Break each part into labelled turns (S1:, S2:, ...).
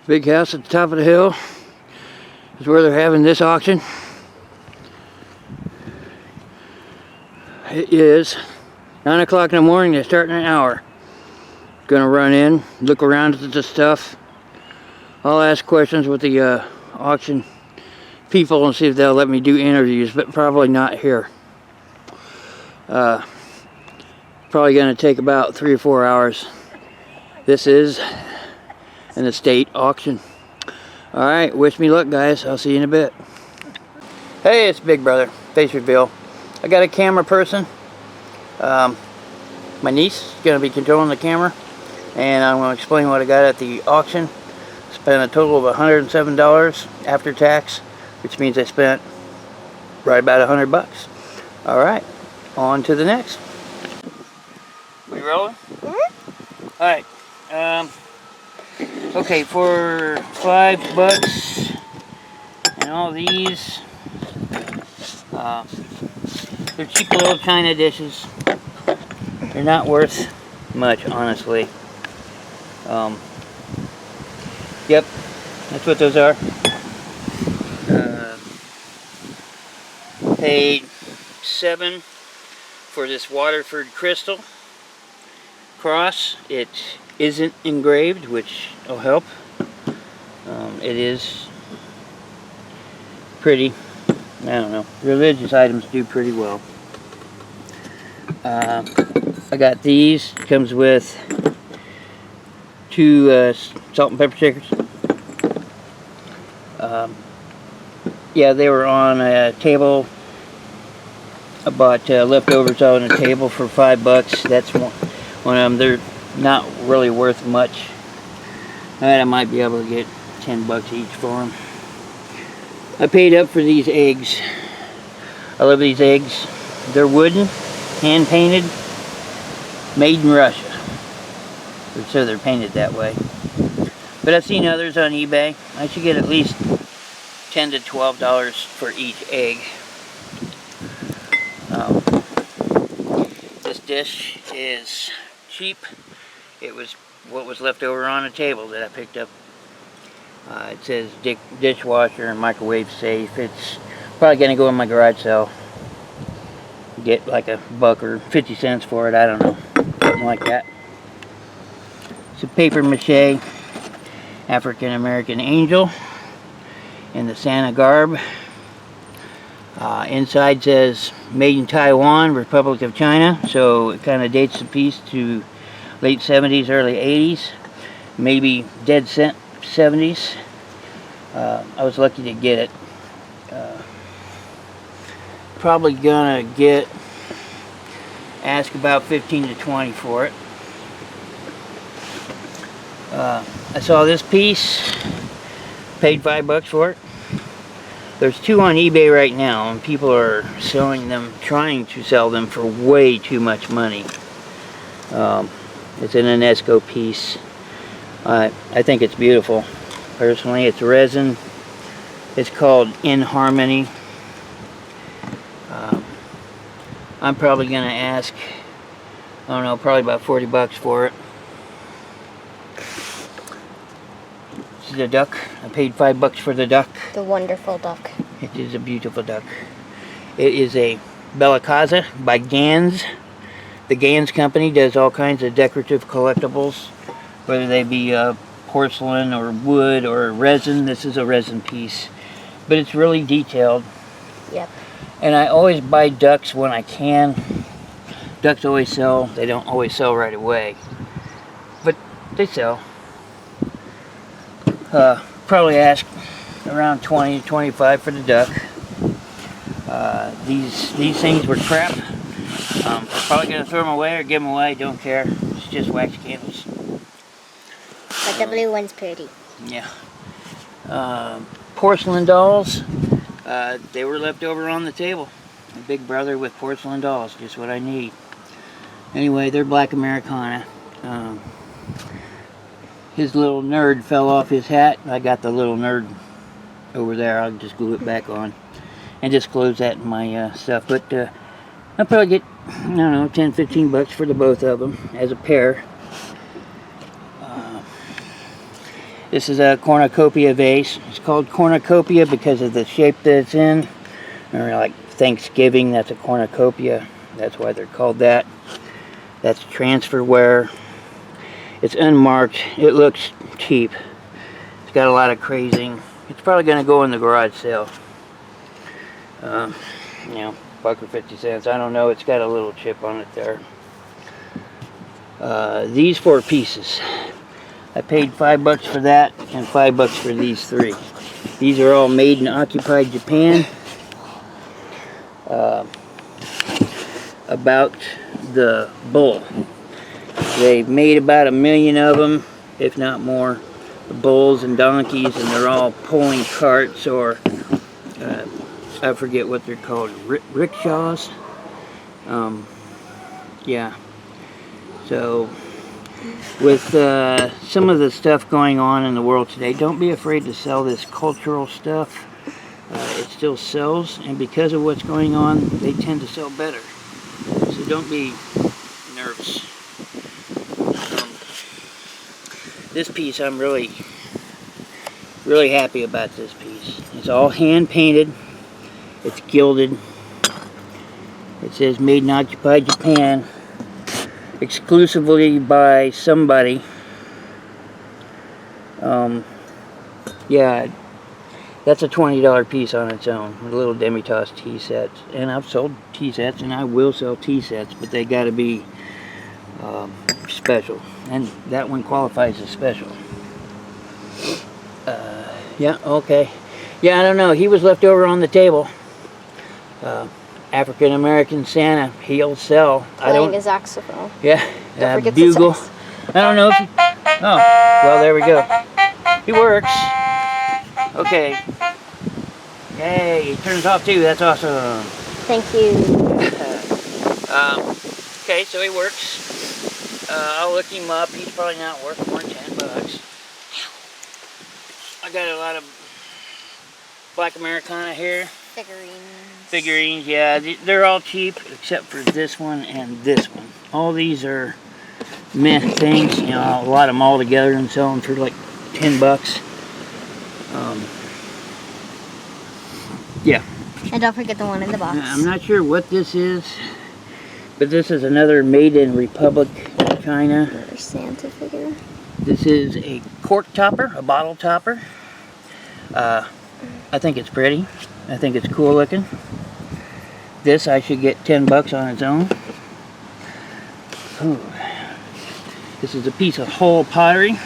S1: Big house at the top of the hill is where they're having this auction. It is 9 o'clock in the morning. They start in an hour. Gonna run in, look around at the stuff. I'll ask questions with the auction people and see if they'll let me do interviews, but probably not here. Probably gonna take about 3 or 4 hours. This is an estate auction. Alright, wish me luck, guys. I'll see you in a bit. Hey, it's Big Brother. Face reveal. I got a camera person. My niece is going to be controlling the camera, and I'm going to explain what I got at the auction. Spent a total of $107 after tax, which means I spent right about $100. Alright, on to the next. We rolling? Mm-hmm. Alright. Okay, for $5 and all these, they're cheap little china dishes. They're not worth much, honestly. Yep, that's what those are. Paid $7 for this Waterford crystal cross. It isn't engraved, which will help. It is pretty. I don't know. Religious items do pretty well. I got these. Comes with 2 salt and pepper shakers. Yeah, they were on a table. I bought leftovers on a table for $5. That's one of them. They're not really worth much. I might be able to get $10 each for them. I paid up for these eggs. I love these eggs. They're wooden, hand painted, made in Russia. So they're painted that way. But I've seen others on eBay. I should get at least $10 to $12 for each egg. This dish is cheap. It was what was left over on a table that I picked up. It says dishwasher and microwave safe. It's probably going to go in my garage sale. Get like $1 or 50 cents for it. I don't know. Something like that. It's a paper mache African American angel in the Santa garb. Inside says made in Taiwan, Republic of China. So it kind of dates the piece to late 70s, early 80s. Maybe dead 70s. I was lucky to get it. Probably gonna ask about 15 to 20 for it. I saw this piece, paid $5 for it. There's 2 on eBay right now, and people are selling them, trying to sell them for way too much money. It's an UNESCO piece. I think it's beautiful. Personally, it's resin. It's called In Harmony. I'm probably going to ask, I don't know, probably about $40 for it. This is a duck. I paid $5 for the duck.
S2: The wonderful duck.
S1: It is a beautiful duck. It is a Bella Casa by Gans. The Gans company does all kinds of decorative collectibles, whether they be porcelain or wood or resin. This is a resin piece, but it's really detailed.
S2: Yep.
S1: And I always buy ducks when I can. Ducks always sell. They don't always sell right away, but they sell. Probably ask around 20 to 25 for the duck. These things were crap. Probably gonna throw them away or give them away. Don't care. It's just wax candles.
S2: But the blue one's pretty.
S1: Yeah. Porcelain dolls. They were left over on the table. A Big Brother with porcelain dolls, just what I need. Anyway, they're black Americana. His little nerd fell off his hat. I got the little nerd over there. I'll just glue it back on and just close that in my stuff. But I'll probably get, I don't know, 10, 15 bucks for the both of them as a pair. This is a Cornucopia vase. It's called Cornucopia because of the shape that it's in. Or like Thanksgiving, that's a cornucopia. That's why they're called that. That's transferware. It's unmarked. It looks cheap. It's got a lot of crazing. It's probably going to go in the garage sale. You know, $1.50. I don't know. It's got a little chip on it there. These 4 pieces. I paid $5 for that and $5 for these 3. These are all made in occupied Japan. About the bull. They've made about 1 million of them, if not more. Bulls and donkeys, and they're all pulling carts or I forget what they're called, rickshaws. Yeah. So with some of the stuff going on in the world today, don't be afraid to sell this cultural stuff. It still sells, and because of what's going on, they tend to sell better. So don't be nervous. This piece, I'm really happy about this piece. It's all hand painted. It's gilded. It says made in occupied Japan, exclusively by somebody. Yeah, that's a $20 piece on its own. A little demi-tasse tea sets, and I've sold tea sets, and I will sell tea sets, but they got to be special, and that one qualifies as special. Yeah, okay. Yeah, I don't know. He was left over on the table. African American Santa. He'll sell.
S2: Playing a saxophone.
S1: Yeah.
S2: Don't forget the
S1: bugle.
S2: sax.
S1: I don't know if he... Oh, well, there we go. He works. Okay. Hey, he turns off too. That's awesome.
S2: Thank you.
S1: Okay, so he works. I'll look him up. He's probably not worth more than $10. I got a lot of Black Americana here. Figurines, yeah. They're all cheap except for this one and this one. All these are mint things. You know, I'll lot them all together and sell them for like $10. Yeah.
S2: And don't forget the one in the box.
S1: I'm not sure what this is, but this is another made in Republic of China.
S2: Another Santa figure.
S1: This is a cork topper, a bottle topper. I think it's pretty. I think it's cool looking. This I should get $10 on its own. Ooh. This is a piece of whole pottery.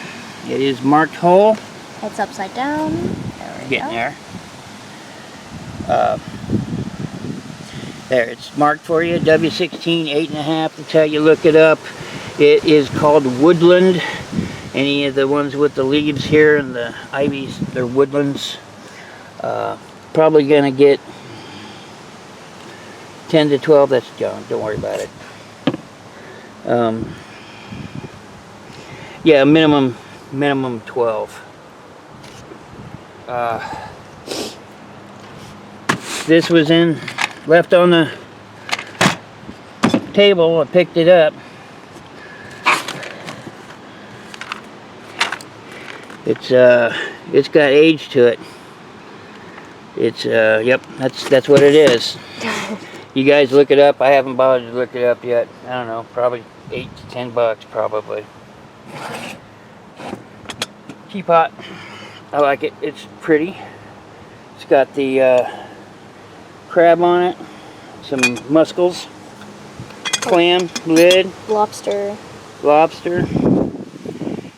S1: It is marked whole.
S2: It's upside down. There we
S1: Getting
S2: go.
S1: there. There, it's marked for you. W16, 8.5. That's how you look it up. It is called woodland. Any of the ones with the leaves here and the ivies, they're woodlands. Probably gonna get 10 to 12. That's junk. Don't worry about it. Yeah, minimum 12. This was left on the table. I picked it up. It's got age to it. It's yep, that's what it is. You guys look it up. I haven't bothered to look it up yet. I don't know, probably $8 to $10 probably. Teapot. I like it. It's pretty. It's got the crab on it, some mussels, clam lid,
S2: Lobster.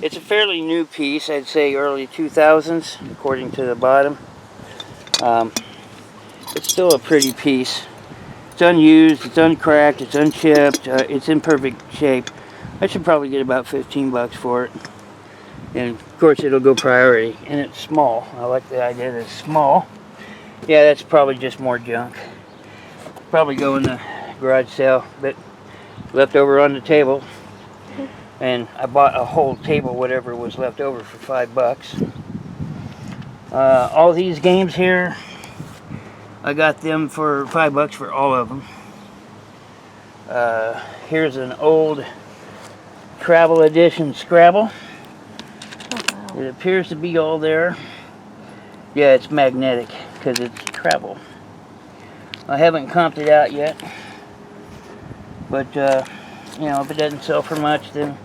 S1: It's a fairly new piece. I'd say early 2000s, according to the bottom. It's still a pretty piece. It's unused, it's uncracked, it's unchipped, it's in perfect shape. I should probably get about $15 for it. And of course it'll go priority. And it's small. I like the idea that it's small. Yeah, that's probably just more junk. Probably go in the garage sale, but left over on the table. And I bought a whole table, whatever was left over, for $5. All these games here, I got them for $5 for all of them. Here's an old travel edition Scrabble. It appears to be all there. Yeah, it's magnetic because it's Scrabble. I haven't comped it out yet, but you know, if it doesn't sell for much, then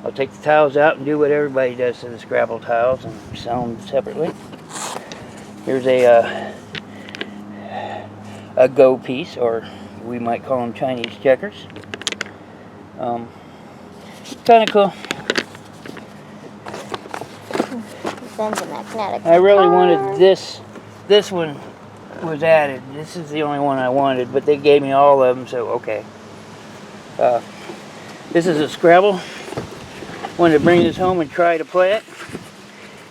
S1: I'll take the tiles out and do what everybody does to the Scrabble tiles and sell them separately. Here's a go piece, or we might call them Chinese checkers. Kind of cool.
S2: Ben's a magnetic.
S1: I really wanted this. This one was added. This is the only one I wanted, but they gave me all of them, so okay. This is a Scrabble. Wanted to bring this home and try to play it.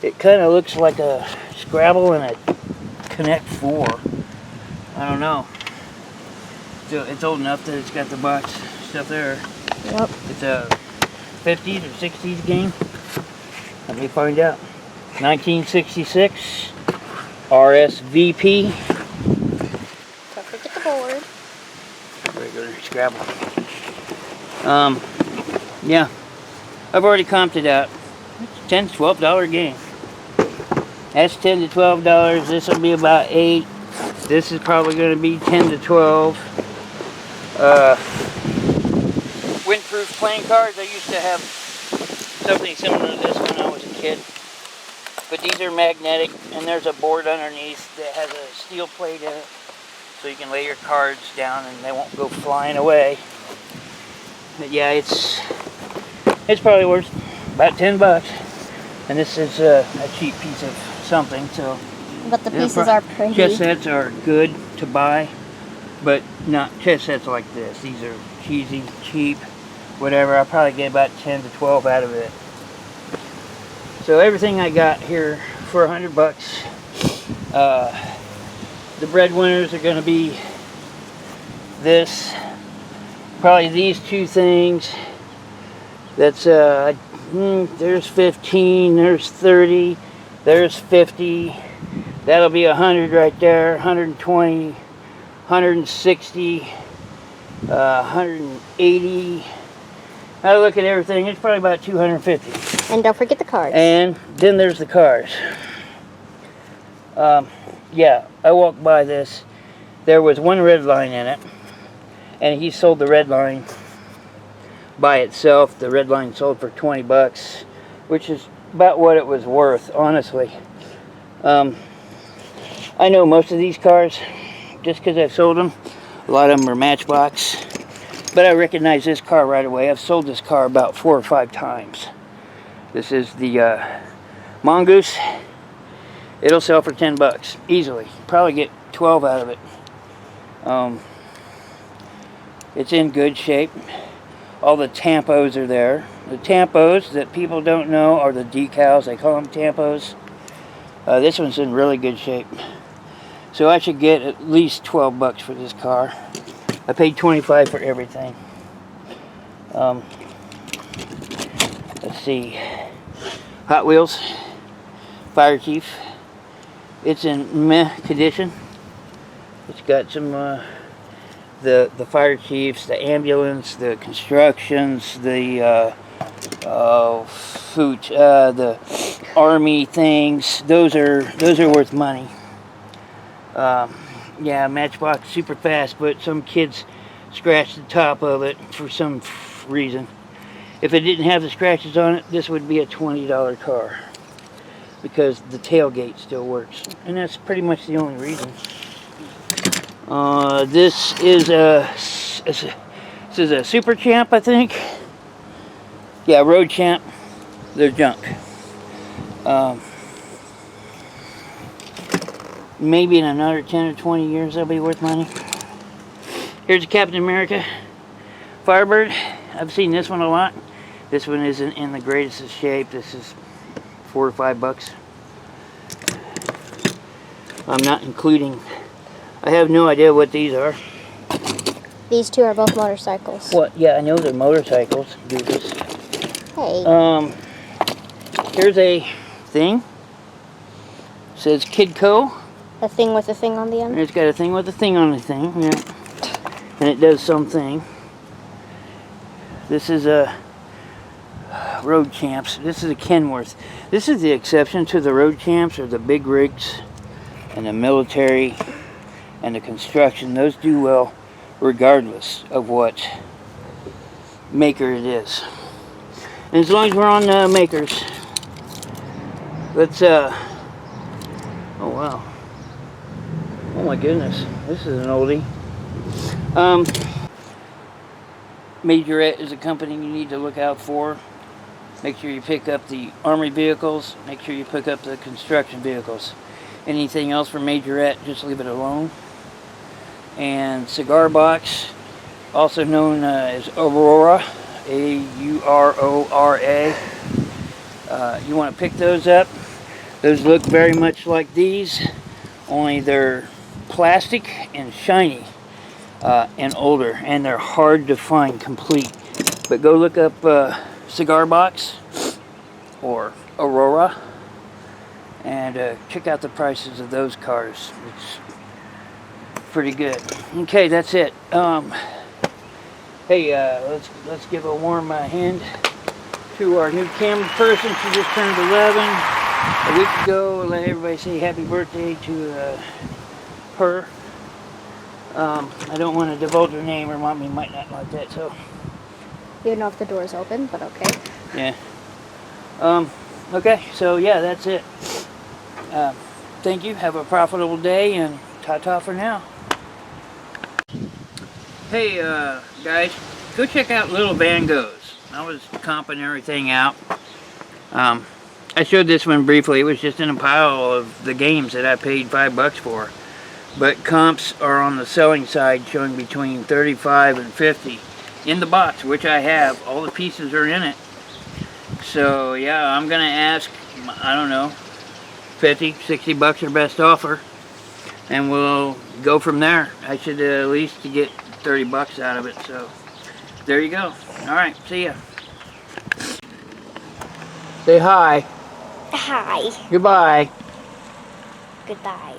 S1: It kind of looks like a Scrabble and a Connect 4. I don't know. So it's old enough that it's got the box stuff there.
S2: Yep.
S1: It's a 50s or 60s game. Let me find out. 1966 RSVP.
S2: Don't forget the board.
S1: Regular Scrabble. Yeah. I've already comped it out. It's $10 to $12 game. That's $10 to $12. This will be about $8. This is probably going to be $10 to $12. Windproof playing cards. I used to have something similar to this when I was a kid. But these are magnetic, and there's a board underneath that has a steel plate in it, so you can lay your cards down and they won't go flying away. But yeah, it's probably worth about $10. And this is a cheap piece of something, so.
S2: But the pieces are pretty.
S1: Chess sets are good to buy, but not chess sets like this. These are cheesy, cheap, whatever. I'll probably get about 10 to 12 out of it. So everything I got here for $100. The breadwinners are going to be this, probably these two things. That's there's 15, there's 30, there's 50. That'll be 100 right there. 120, 160, 180. I look at everything. It's probably about 250.
S2: And don't forget the cards.
S1: And then there's the cars. Yeah, I walked by this. There was one red line in it, and he sold the red line by itself. The red line sold for $20, which is about what it was worth, honestly. I know most of these cars just because I've sold them. A lot of them are Matchbox, but I recognize this car right away. I've sold this car about 4 or 5 times. This is the Mongoose. It'll sell for $10 easily. Probably get 12 out of it. It's in good shape. All the tampos are there. The tampos that people don't know are the decals. They call them tampos. This one's in really good shape. So I should get at least $12 for this car. I paid $25 for everything. Let's see. Hot Wheels Fire Chief. It's in meh condition. It's got some the fire chiefs, the ambulance, the constructions, the the army things. Those are worth money. Yeah, Matchbox super fast, but some kids scratched the top of it for some reason. If it didn't have the scratches on it, this would be a $20 car because the tailgate still works, and that's pretty much the only reason. This is a Super Champ, I think. Yeah, Road Champ. They're junk. Maybe in another 10 or 20 years they'll be worth money. Here's a Captain America Firebird. I've seen this one a lot. This one isn't in the greatest of shape. This is $4 or $5. I'm not including. I have no idea what these are.
S2: These two are both motorcycles.
S1: What? Yeah, I know they're motorcycles. Do this.
S2: Hey.
S1: Here's a thing. It says Kidco.
S2: A thing with a thing on the end?
S1: And it's got a thing with a thing on the thing. Yeah. And it does something. This is a road champs. This is a Kenworth. This is the exception to the road champs, or the big rigs and the military and the construction. Those do well regardless of what maker it is. And as long as we're on makers, let's oh wow, oh my goodness, this is an oldie. Majorette is a company you need to look out for. Make sure you pick up the army vehicles. Make sure you pick up the construction vehicles. Anything else from Majorette, just leave it alone. And cigar box, also known as Aurora, A-U-R-O-R-A. You want to pick those up. Those look very much like these, only they're plastic and shiny. And older, and they're hard to find complete. But go look up Cigar Box or Aurora and check out the prices of those cars. It's pretty good. Okay, that's it. Hey, let's give a warm hand to our new camera person. She just turned 11 a week ago. Let everybody say happy birthday to her. I don't want to divulge her name. Her mommy might not like that, so.
S2: You don't know if the door's open, but okay.
S1: Yeah. Okay, so yeah, that's it. Thank you. Have a profitable day, and ta-ta for now. Hey, guys, go check out Little Van Goghs. I was comping everything out. I showed this one briefly. It was just in a pile of the games that I paid $5 for. But comps are on the selling side, showing between 35 and 50 in the box, which I have. All the pieces are in it. So yeah, I'm gonna ask, I don't know, 50, 60 bucks or best offer, and we'll go from there. I should at least get 30 bucks out of it. So there you go. All right, see ya. Say hi.
S2: Hi.
S1: Goodbye.
S2: Goodbye.